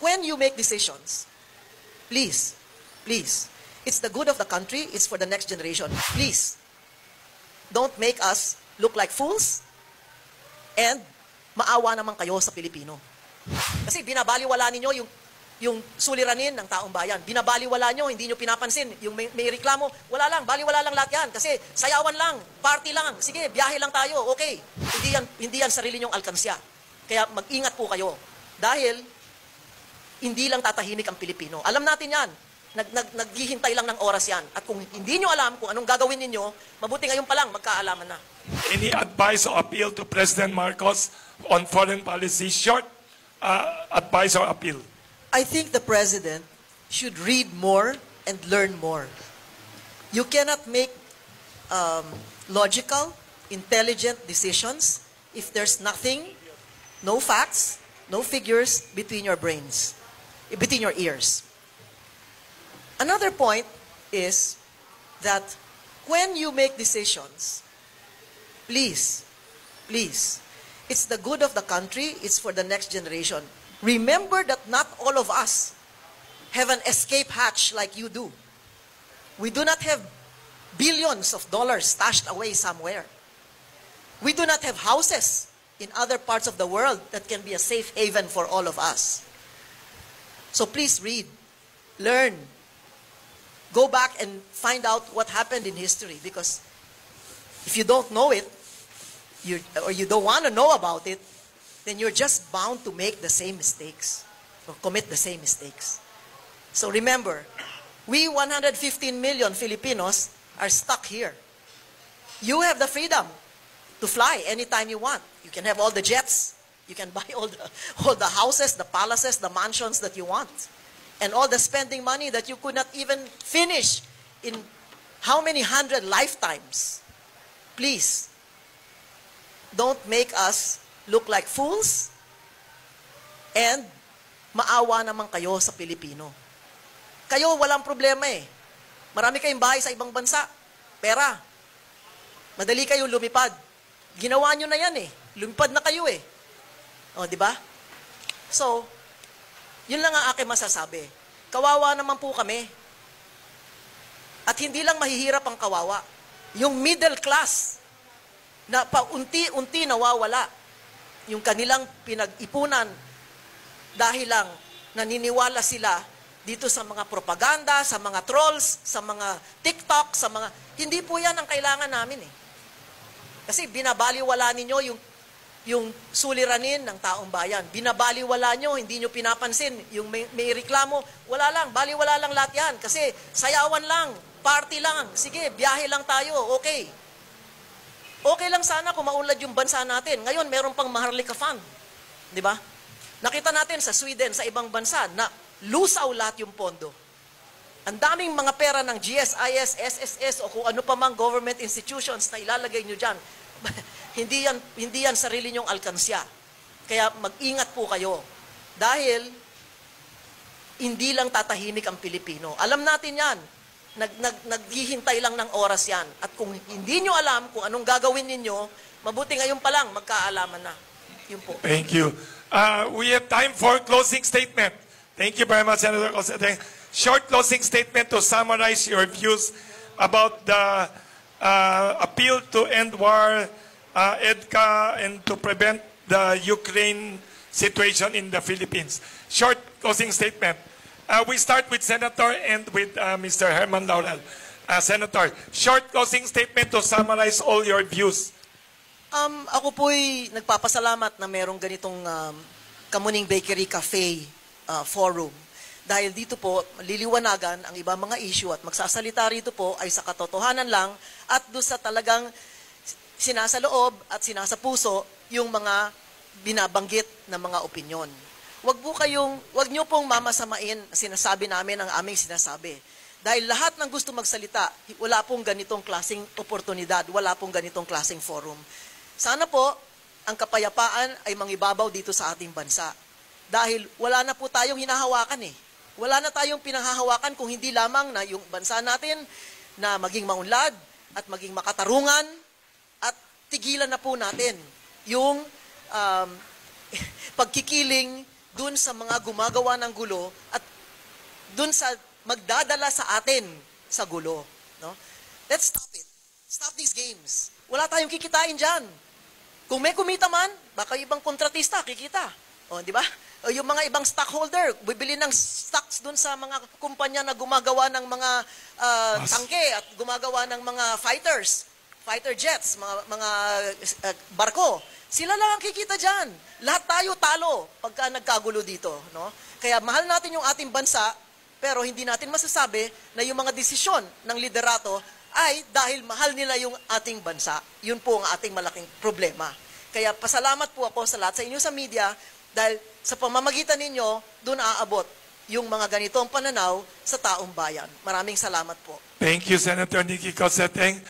when you make decisions, please, it's the good of the country, it's for the next generation. Please, don't make us look like fools and maawa naman kayo sa Pilipino. Kasi binabaliwala ninyo yung suliranin ng taong bayan. Binabaliwala nyo, hindi nyo pinapansin. Yung may reklamo, wala lang, baliwala lang lahat yan. Kasi sayawan lang, party lang, sige, biyahe lang tayo, okay. Hindi yan sarili nyong alkansya. Kaya mag-ingat po kayo. Dahil, hindi lang tatahimik ang Pilipino. Alam natin yan. Naghihintay lang ng oras yan. At kung hindi nyo alam kung anong gagawin ninyo, mabuti ngayon pa lang, magkaalaman na. Any advice or appeal to President Marcos on foreign policy? Short advice or appeal? I think the President should read more and learn more. You cannot make logical, intelligent decisions if there's nothing, no facts, no figures between your brains, between your ears. Another point is that when you make decisions, please, it's the good of the country, it's for the next generation. Remember that not all of us have an escape hatch like you do. We do not have billions of dollars stashed away somewhere. We do not have houses in other parts of the world that can be a safe haven for all of us. So please read, learn, go back and find out what happened in history, because if you don't know it, or you don't want to know about it, then you're just bound to make the same mistakes or commit the same mistakes. So remember, we 115 million Filipinos are stuck here. You have the freedom to fly anytime you want. You can have all the jets. You can buy all the houses, the palaces, the mansions that you want. And all the spending money that you could not even finish in how many 100 lifetimes. Please, don't make us look like fools and maawa naman kayo sa Pilipino. Kayo walang problema eh. Marami kayong bahay sa ibang bansa. Pera. Madali kayo lumipad. Ginawa nyo na yan eh. Lumipad na kayo eh. O, di ba? So, yun lang ang aking masasabi. Kawawa naman po kami. At hindi lang mahihirap ang kawawa. Yung middle class na paunti-unti nawawala. Yung kanilang pinag-ipunan dahil lang naniniwala sila dito sa mga propaganda, sa mga trolls, sa mga TikTok, sa mga... Hindi po yan ang kailangan namin eh. Kasi binabaliwala ninyo yung suliranin ng taong bayan. Binabaliwala nyo, hindi nyo pinapansin. Yung may reklamo, wala lang, baliwala lang lahat yan. Kasi sayawan lang, party lang, sige, biyahe lang tayo, okay. Okay lang sana kung maunlad yung bansa natin. Ngayon, meron pang Maharlika Fund. Di ba? Nakita natin sa Sweden, sa ibang bansa, na lusaw lahat yung pondo. Ang daming mga pera ng GSIS, SSS, o kung ano pa mang government institutions na ilalagay nyo dyan. hindi yan sarili nyong alkansya. Kaya mag-ingat po kayo. Dahil, hindi lang tatahimik ang Pilipino. Alam natin yan. Naghihintay lang ng oras yan. At kung hindi nyo alam kung anong gagawin ninyo, mabuti ngayon pa lang, magkaalaman na. Yun po. Thank you. We have time for closing statement. Thank you very much, Senator Cosette. Short closing statement to summarize your views about the appeal to end war, EDCA, and to prevent the Ukraine situation in the Philippines. Short closing statement. We start with Senator and with Mr. Herman Laurel. Senator, short closing statement to summarize all your views. Ako po'y nagpapasalamat na merong ganitong Kamuning Bakery Cafe forum. Dahil dito po, liliwanagan ang ibang mga issue at magsasalita rito po ay sa katotohanan lang at doon sa talagang sinasaloob at sinasapuso yung mga binabanggit na mga opinyon. Wag niyo pong mamasamain sinasabi namin ang aming sinasabi. Dahil lahat ng gusto magsalita, wala pong ganitong klaseng oportunidad, wala pong ganitong klaseng forum. Sana po, ang kapayapaan ay mangibabaw dito sa ating bansa. Dahil wala na po tayong hinahawakan eh. Wala na tayong pinanghahawakan kung hindi lamang na yung bansa natin na maging maunlad at maging makatarungan at tigilan na po natin yung pagkikiling dun sa mga gumagawa ng gulo at dun sa magdadala sa atin sa gulo. No? Let's stop it. Stop these games. Wala tayong kikitain dyan. Kung may kumita man, baka ibang kontratista kikita. O, di ba? O, yung mga ibang stockholder, bibili ng stocks dun sa mga kumpanya na gumagawa ng mga tangke at gumagawa ng mga fighter jets, mga barko. Sila lang ang kikita dyan. Lahat tayo talo pagka nagkagulo dito. No? Kaya mahal natin yung ating bansa, pero hindi natin masasabi na yung mga desisyon ng liderato ay dahil mahal nila yung ating bansa. Yun po ang ating malaking problema. Kaya pasalamat po ako sa lahat sa inyo sa media dahil sa pamamagitan ninyo, doon aabot yung mga ganitong pananaw sa taong bayan. Maraming salamat po. Thank you, Senator Nikki Cosseteng.